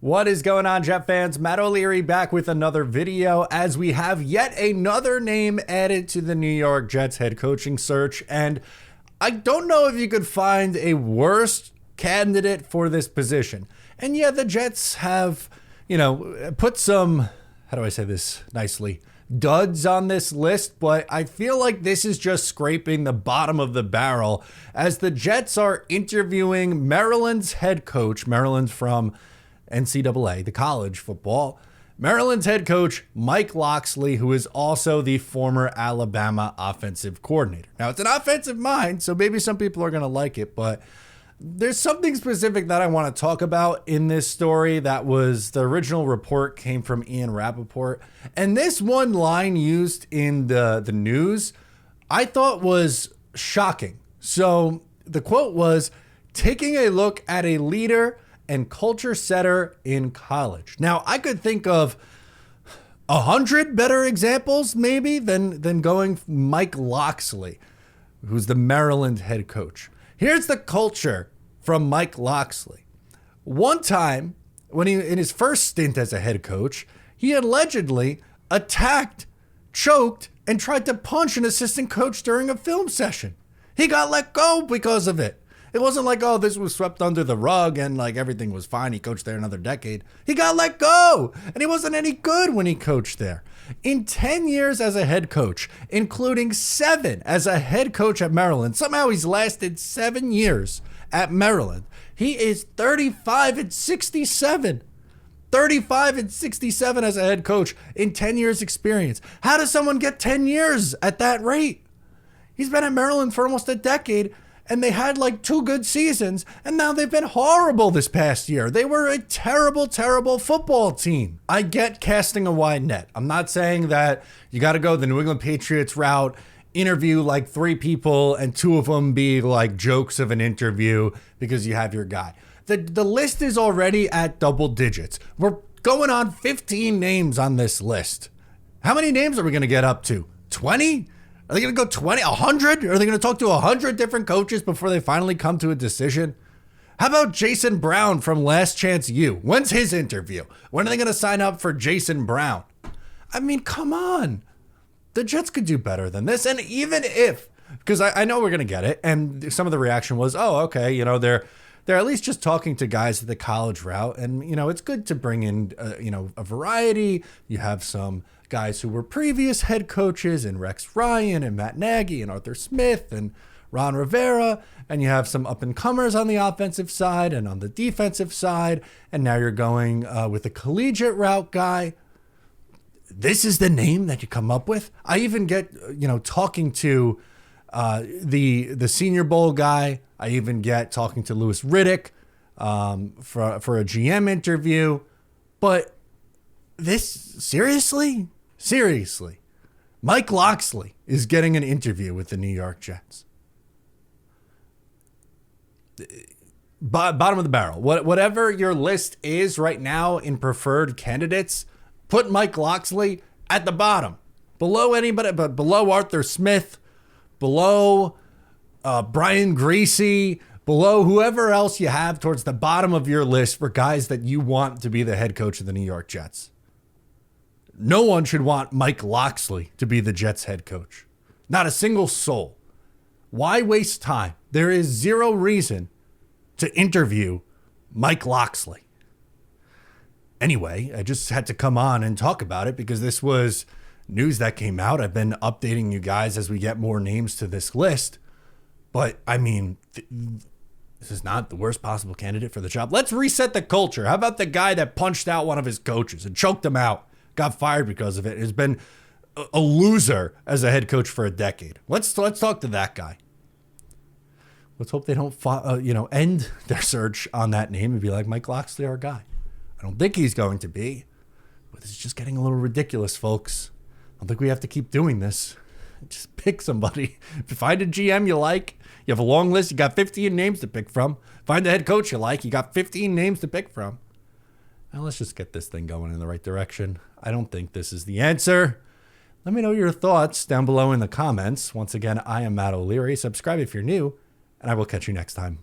What is going on, Jet fans? Matt O'Leary back with another video as we have yet another name added to the New York Jets head coaching search. And I don't know if you could find a worse candidate for this position. And yeah, the Jets have, put some, how do I say this nicely, duds on this list, but I feel like this is just scraping the bottom of the barrel as the Jets are interviewing Maryland's head coach. Maryland's from NCAA, the college football. Maryland's head coach, Mike Locksley, who is also the former Alabama offensive coordinator. Now, it's an offensive mind, so maybe some people are going to like it, but there's something specific that I want to talk about in this story. That was the original report came from Ian Rappaport. And this one line used in the news, I thought was shocking. So the quote was, taking a look at a leader and culture setter in college. Now, I could think of 100 better examples maybe than going Mike Locksley, who's the Maryland head coach. Here's the culture from Mike Locksley. One time, when he in his first stint as a head coach, he allegedly attacked, choked, and tried to punch an assistant coach during a film session. He got let go because of it. It wasn't like, oh, this was swept under the rug and like everything was fine. He coached there another decade. He got let go and he wasn't any good when he coached there. In 10 years as a head coach, including 7 as a head coach at Maryland, somehow he's lasted 7 years at Maryland. He is 35 and 67. 35 and 67 as a head coach in 10 years experience. How does someone get 10 years at that rate? He's been at Maryland for almost a decade. And they had like 2 good seasons, and now they've been horrible this past year. They were a terrible, terrible football team. I get casting a wide net. I'm not saying that you got to go the New England Patriots route, interview like 3 people, and 2 of them be like jokes of an interview because you have your guy. The list is already at double digits. We're going on 15 names on this list. How many names are we going to get up to? 20? Are they going to go 20, 100? Are they going to talk to 100 different coaches before they finally come to a decision? How about Jason Brown from Last Chance U? When's his interview? When are they going to sign up for Jason Brown? I mean, come on. The Jets could do better than this. And even if, because I know we're going to get it, and some of the reaction was, oh, okay, they're at least just talking to guys at the college route. And, it's good to bring in, a variety. You have some guys who were previous head coaches and Rex Ryan and Matt Nagy and Arthur Smith and Ron Rivera. And you have some up and comers on the offensive side and on the defensive side. And now you're going with a collegiate route guy. This is the name that you come up with. I even get, talking to the Senior Bowl guy. I even get talking to Louis Riddick for a GM interview. But this, seriously, Mike Locksley is getting an interview with the New York Jets. Bottom of the barrel. Whatever your list is right now in preferred candidates, put Mike Locksley at the bottom. Below anybody, but below Arthur Smith, below Brian Greasy, below whoever else you have towards the bottom of your list for guys that you want to be the head coach of the New York Jets. No one should want Mike Locksley to be the Jets head coach. Not a single soul. Why waste time? There is zero reason to interview Mike Locksley. Anyway, I just had to come on and talk about it because this was news that came out. I've been updating you guys as we get more names to this list. But, I mean, this is not the worst possible candidate for the job. Let's reset the culture. How about the guy that punched out one of his coaches and choked him out? Got fired because of it. Has been a loser as a head coach for a decade. Let's talk to that guy. Let's hope they don't end their search on that name and be like Mike Locksley, our guy. I don't think he's going to be, but it's just getting a little ridiculous, folks. I don't think we have to keep doing this. Just pick somebody. Find a GM you like. You have a long list. You got 15 names to pick from. Find a head coach you like. You got 15 names to pick from. Now let's just get this thing going in the right direction. I don't think this is the answer. Let me know your thoughts down below in the comments. Once again, I am Matt O'Leary. Subscribe if you're new, and I will catch you next time.